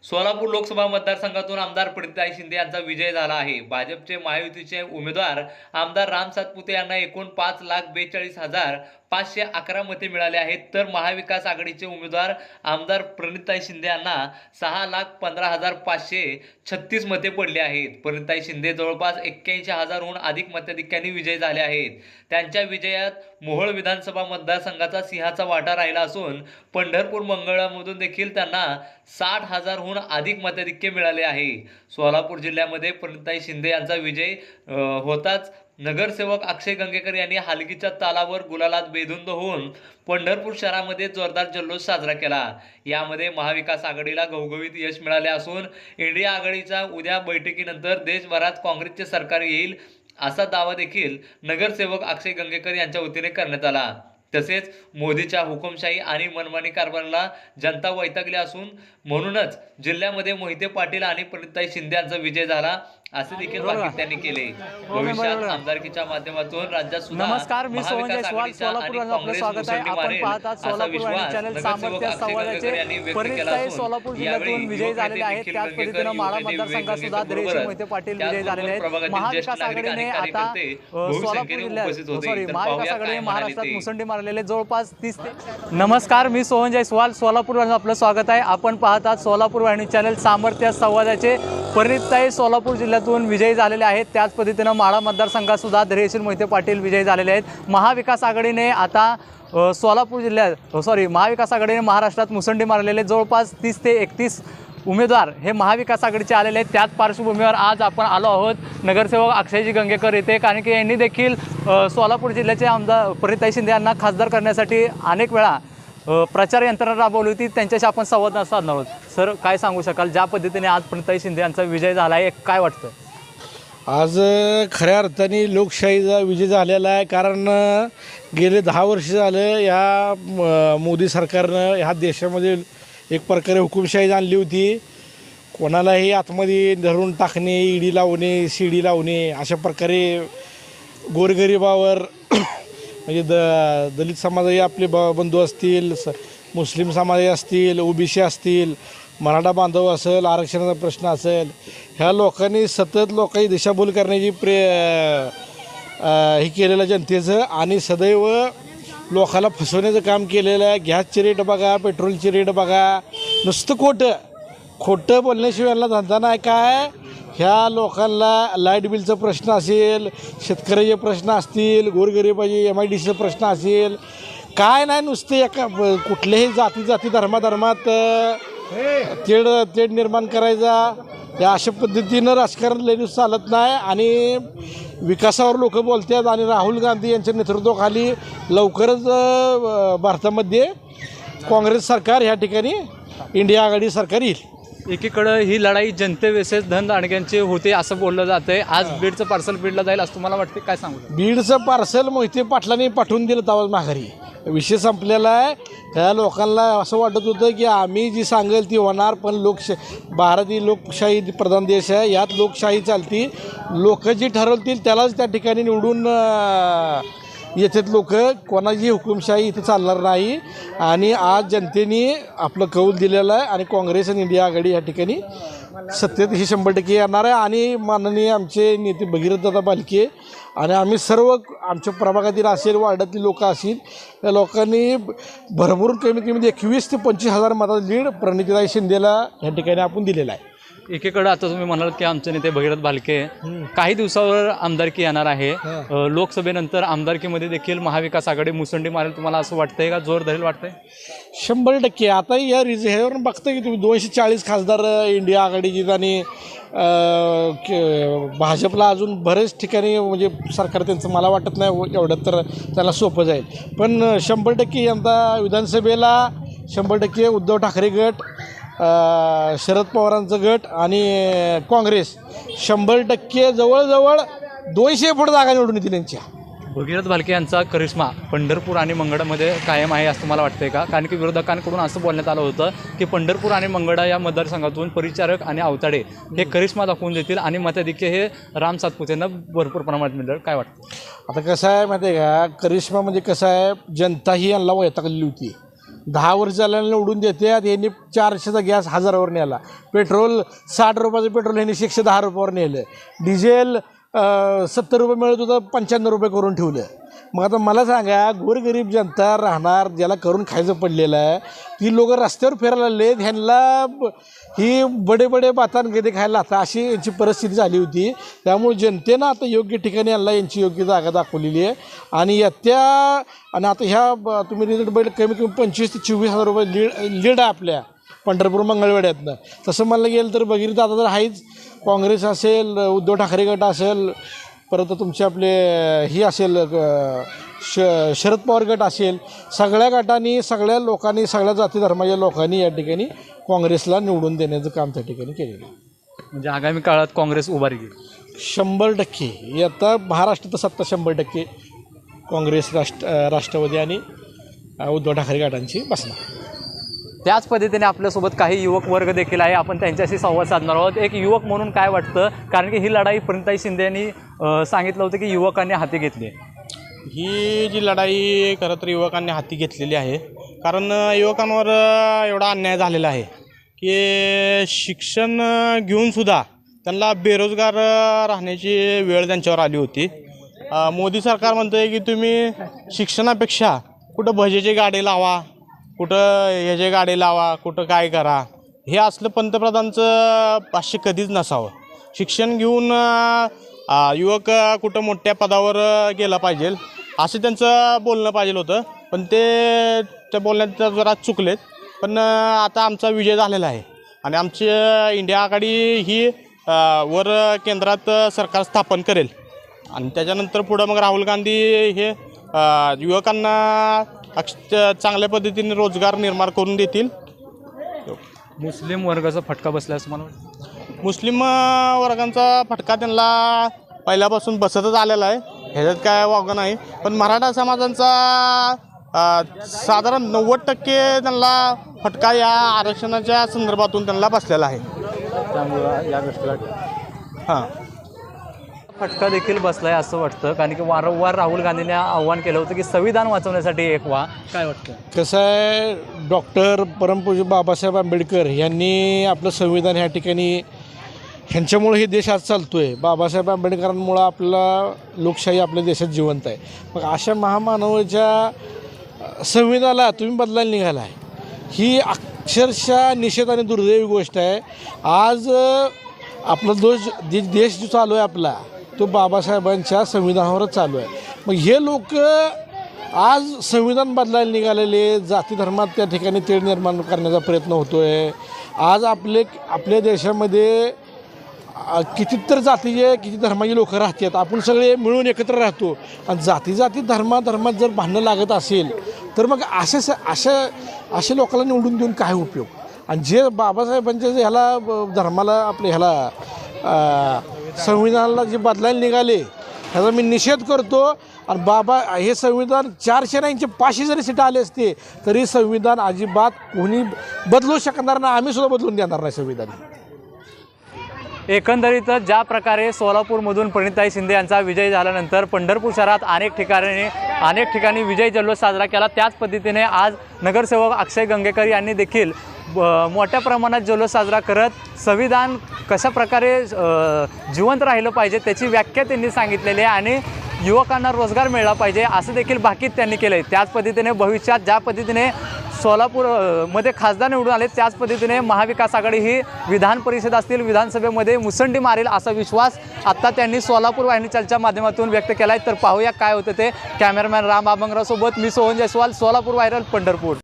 सोलापूर लोकसभा मतदारसंघातून आमदार प्रणिताई शिंदे यांचा विजय झाला आहे। भाजपचे महायुतीचे उमेदवार आमदार राम सातपुते यांना एकूण 5,42,511 मते मिळाले आहेत, तर महाविकास आघाडीचे उमेदवार आमदार प्रणिताई शिंदे यांना 6,15,536 मते पडली आहेत। प्रणिताई शिंदे जवळपास 81,000हून अधिक मताधिक्यांनी विजयी झाले आहेत। त्यांच्या विजयात मोहोळ विधानसभा मतदारसंघाचा सिंहाचा वाटा राहिला असून पंढरपूर मंगळामधून देखील त्यांना 60,000हून अधिक मताधिक्य मिळाले आहे। सोलापूर जिल्ह्यामध्ये प्रणिताई शिंदे यांचा विजय होताच नगरसेवक अक्षय गंगेकर यांनी हलगीच्या तालावर गुलालात बेधुंद होऊन पंढरपूर शहरामध्ये जोरदार जल्लोष साजरा केला। यामध्ये महाविकास आघाडीला घवघवीत यश मिळाले असून इंडिया आघाडीच्या उद्या बैठकीनंतर देशभरात काँग्रेसचे सरकार येईल असा दावा देखील नगरसेवक अक्षय गंगेकर यांच्या वतीने करण्यात आला। तसेच मोदीच्या हुकुमशाही आणि मनमानी कारभाराला जनता वैतागली असून म्हणूनच जिल्ह्यामध्ये मोहिते पाटील आणि प्रणिताई शिंदे यांचा विजय झाला असे देखील भाकीत त्यांनी केले। भविष्यात आमदारकीच्या माध्यमातून राज्यात सुद्धा नमस्कार, मी सोहन जयस्वाल, सोलापूर आपलं स्वागत आहे। आपण पाहतात सोलापूर चॅनल सामर्थ्य संवादाचे प्रणिताई सोलापूर जिल्ह्यातून विजयी झालेले आहेत। त्याच पद्धतीने माळा मतदारसंघात सुद्धा धैर्यशील मोहिते पाटील विजयी झालेले आहेत। महाविकास आघाडीने आता सोलापूर जिल्ह्यात महाविकास आघाडीने महाराष्ट्रात मुसंडी मारलेले जवळपास 30 ते नमस्कार, मी सोहन जयस्वाल, सोलापूर आपलं स्वागत आहे। आपण पाहतात सोलापूर वाहिनी चॅनल सामर्थ्य संवादाचे प्रणिताई सोलापूर जिल्ह्यातून विजयी झालेले आहेत। त्याच पद्धतीने माळा मतदारसंघात सुद्धा धैर्यशील मोहिते पाटील विजयी झालेले आहेत। महाविकास आघाडीने आता सोलापूर जिल्ह्यात महाविकास आघाडीने महाराष्ट्रात मुसंडी मारलेले जवळपास 30 ते 31 उमेदवार हे महाविकास आघाडीचे आलेले आहेत। त्याच पार्श्वभूमीवर आज आपण आलो आहोत नगरसेवक अक्षयजी गंगेकर येथे, कारण की यांनी देखील सोलापूर जिल्ह्याचे आमदार प्रणिताई शिंदे यांना खासदार करण्यासाठी अनेक वेळा प्रचार यंत्रणा राबवली होती। त्यांच्याशी आपण संवाद साधणार आहोत। सर, काय सांगू शकाल ज्या पद्धतीने आज प्रणिताई शिंदे यांचा विजय झाला आहे, काय वाटतं? आज खऱ्या अर्थाने लोकशाहीचा विजय झालेला आहे, कारण गेले 10 वर्ष झालं या मोदी सरकारनं ह्या देशामध्ये एक प्रकारे हुकुमशाही आणली होती। कोणालाही आतमध्ये धरून टाकणे, ईडी लावणे, सीडी लावणे, अशा प्रकारे गोरगरिबावर म्हणजे दलित समाजही आपले बंधू असतील, मुस्लिम समाजही असतील, ओबीसी असतील, मराठा बांधव असेल, आरक्षणाचा प्रश्न असेल, ह्या लोकांनी सतत लोकांची दिशाभूल करण्याची हे केलेलं जनतेचं, आणि सदैव लोकांना फसवण्याचं काम केलेलं आहे। गॅसची रेट बघा, पेट्रोलची रेट बघा, नुसतं खोटं बोलण्याशिवाय यांना धंदा नाही काय। ह्या लोकांना लाईट बिलचा प्रश्न असेल, शेतकऱ्याचे प्रश्न असतील, गोरगरिबाचे MIDCचा प्रश्न असेल, काय नाही, नुसते एका कुठल्याही जाती धर्मात तेढ निर्माण करायचा, या अशा पद्धतीनं राजकारण लेडीज चालत नाही। आणि विकासावर लोक बोलतात, आणि राहुल गांधी यांच्या नेतृत्वाखाली लवकरच भारतामध्ये काँग्रेस सरकार ह्या ठिकाणी इंडिया आघाडी सरकार येईल। एकीकडे ही लढाई जनते वेसेस धनदांडग्यांची होते असं बोललं जातंय। आज बीडचं पार्सल बीडला जाईल असं तुम्हाला वाटते, काय सांगू? बीडचं पार्सल मोहिते पाटलांनी पाठवून दिलं तेव्हा माघारी विषय संपलेला आहे। त्या लोकांना असं वाटत होतं की आम्ही जी सांगेल ती होणार, पण भारत ही लोकशाही प्रधान देश आहे, यात लोकशाही चालती, लोक जी ठरवतील त्यालाच त्या ठिकाणी निवडून येतात लोक, कोणाची हुकुमशाही इथं चालणार नाही। आणि आज जनतेने आपलं कौल दिलेलं आहे, आणि काँग्रेस आणि इंडिया आघाडी या ठिकाणी सत्तेत ही 100% येणार आहे। आणि माननीय आमचे नेते भगीरथदादा बालके आणि आम्ही सर्व आमच्या प्रभागातील असेल, वार्डातील लोक असतील, या लोकांनी भरभरून कमीत कमी 21 ते 25,000 मताचा लीड प्रणिताई शिंदेला या ठिकाणी आपण दिलेला आहे। एकीकडे आता तुम्ही म्हणाल की आमचे नेते भगीरथ बालके काही दिवसावर आमदारकी येणार आहे, लोकसभेनंतर आमदारकीमध्ये देखील महाविकास आघाडी मुसंडी मारेल, तुम्हाला असं वाटतंय का? जोर धरेल वाटतंय? 100%। आता या ह्यावरून बघता की तुम्ही 240 खासदार इंडिया आघाडीची, आणि भाजपला अजून बरेच ठिकाणी म्हणजे सरकार त्यांचं मला वाटत नाही एवढं तर त्याला सोपं जाईल, पण 100% यंदा विधानसभेला 100% उद्धव ठाकरे गट, शरद पवारांचा गट आणि काँग्रेस 100% जवळजवळ 200 फूट जागा निवडून येतील यांच्या। भगीरथ भालके यांचा करिश्मा पंढरपूर आणि मंगळामध्ये कायम आहे असं मला वाटतंय का? कारण की विरोधकांकडून असं बोलण्यात आलं होतं की पंढरपूर आणि मंगळा या मतदारसंघातून परिचारक आणि अवताडे हे करिश्मा दाखवून देतील आणि मताधिक्य हे राम सातपुतेंना भरपूर प्रमाणात मिळेल. काय वाटतं? आता कसं आहे माहिती आहे का, करिश्मा म्हणजे कसं आहे, जनता ही यांना वैतागलेली होती. 10 वर्ष झाल्याने निवडून देते. यांनी 400चा गॅस 1000वर नेला, पेट्रोल 60 रुपयाचं पेट्रोल यांनी 110 रुपयावर नेलं, डिझेल 70 रुपये मिळत होतं 95 रुपये करून ठेवलं. मग आता मला सांगा, गोरगरीब जनता राहणार, ज्याला करून खायचं पडलेलं आहे, ती लोक रस्त्यावर फिरायला लागले, ह्यांना ही बडे बडे बातांगेदे खायला आता अशी यांची परिस्थिती झाली होती. त्यामुळे जनतेनं आता योग्य ठिकाणी यांना यांची योग्य जागा दाखवलेली आहे. आणि आणि आता ह्या तुम्ही रिझल्ट बैल कमी कमी 25,000 ते 24,000 रुपये लीड आहे आपल्या पंढरपूर मंगळवेढ्यातनं. तसं म्हणलं गेलं तर भगीरथ आता तर आहेच, काँग्रेस असेल, उद्धव ठाकरे गट असेल, परत तुमचे आपले ही असेल शरद पवार गट असेल, सगळ्या गटांनी, सगळ्या लोकांनी, सगळ्या जाती धर्माच्या लोकांनी या ठिकाणी काँग्रेसला निवडून देण्याचं काम त्या ठिकाणी केलेलं आहे. म्हणजे आगामी काळात काँग्रेस उभारी घेईल 100%. आता महाराष्ट्रात सत्ता 100% काँग्रेस, राष्ट्रवादी आणि उद्धव ठाकरे गटांची बसणार. त्याच पद्धतीने आपल्यासोबत काही युवक वर्ग देखील आहे. आपण त्यांच्याशी संवाद साधणार आहोत. एक युवक म्हणून काय वाटतं, कारण की ही लढाई प्रणिताई शिंदे यांनी सांगितलं होतं की युवकांनी हाती घेतली. ही जी लढाई खरं तर युवकांनी हाती घेतलेली आहे, कारण युवकांवर एवढा अन्याय झालेला आहे की शिक्षण घेऊनसुद्धा त्यांना बेरोजगार राहण्याची वेळ त्यांच्यावर आली होती. मोदी सरकार म्हणतं आहे की तुम्ही शिक्षणापेक्षा कुठं भजेची गाडी लावा, कुठं ह्याचे गाडी लावा, कुठं काय करा, हे असलं पंतप्रधानचं भाष्य कधीच नसावं. शिक्षण घेऊन युवक कुठं मोठ्या पदावर गेला पाहिजे असं त्यांचं बोलणं पाहिजे होतं, पण ते त्या बोलण्यात जरा चुकलेत. पण आता आमचा विजय झालेला आहे आणि आमची इंडिया आघाडी ही वर केंद्रात सरकार स्थापन करेल आणि त्याच्यानंतर पुढं मग राहुल गांधी हे युवकांना चांगल्या पद्धतीने रोजगार निर्माण करून देतील. मुस्लिम वर्गाचा फटका बसला असं मला वाटतं. मुस्लिम वर्गांचा फटका त्यांना पहिल्यापासून बसतच आलेला आहे, ह्याच्यात काय वावगं नाही. पण मराठा समाजांचा साधारण 90% त्यांना फटका या आरक्षणाच्या संदर्भातून त्यांना बसलेला आहे. त्यामुळं या गोष्टीला हां फटका देखील बसला आहे असं वाटतं, कारण की वारंवार राहुल गांधींनी आव्हान केलं होतं की संविधान वाचवण्यासाठी एक व्हा. काय वाटतं? कसं आहे, डॉक्टर परमपूज्य बाबासाहेब आंबेडकर यांनी आपलं संविधान ह्या ठिकाणी, ह्यांच्यामुळे हे देश आज चालतो आहे. बाबासाहेब आंबेडकरांमुळं आपला लोकशाही आपल्या देशात जिवंत आहे. मग अशा महामानवाच्या संविधानाला तुम्ही बदलायला निघाला आहे, ही अक्षरशः निषेध आणि दुर्दैवी गोष्ट आहे. आज आपला देश जो चालू आहे आपला, तो बाबासाहेबांच्या संविधानावरच चालू आहे. मग हे लोक आज संविधान बदलायला निघालेले, जाती धर्मात त्या ठिकाणी तेढ निर्माण करण्याचा प्रयत्न होतो आहे. आज आपल्या देशामध्ये कितीतर जातीचे, किती धर्माचे लोक राहतात, आपण सगळे मिळून एकत्र राहतो. आणि जाती धर्मात जर भांडणं लागत असेल तर मग अशा लोकांना निवडून देऊन काय उपयोग. आणि जे बाबासाहेबांच्या ह्याला धर्माला आपल्या ह्याला संविधानाला जे बदलायला निघाले, ह्याचा मी निषेध करतो. आणि हे संविधान 400 नाही 500 जरी सीट आले असते तरी संविधान अजिबात कोणी बदलू शकणार नाही, आम्ही सुद्धा बदलून देणार नाही संविधान. एकंदरीतच ज्या प्रकारे सोलापूरमधून प्रणिताई शिंदे यांचा विजय झाल्यानंतर पंढरपूर शहरात अनेक ठिकाणी विजय जल्लोष साजरा केला, त्याच पद्धतीने आज नगरसेवक अक्षय गंगेकर यांनी देखील मोठ्या प्रमाणात जल्लोष साजरा करत संविधान कशा प्रकारे जिवंत राहिलं पाहिजे त्याची व्याख्या त्यांनी सांगितलेली आहे आणि युवकांना रोजगार मिळाला पाहिजे असं देखील भाकीत त्यांनी केलं आहे. त्याच पद्धतीने भविष्यात ज्या पद्धतीने सोलापूरमध्ये खासदार निवडून आले, त्याच पद्धतीने महाविकास आघाडी ही विधान परिषद असतील, विधानसभेमध्ये मुसंडी मारेल असा विश्वास आत्ता त्यांनी सोलापूर वाहिनी चॅनलच्या माध्यमातून व्यक्त केला आहे. तर पाहूया काय होतं ते. कॅमेरामॅन राम आबंगराव सोबत मी सोहन जयस्वाल, सोलापूर व्हायरल, पंढरपूर.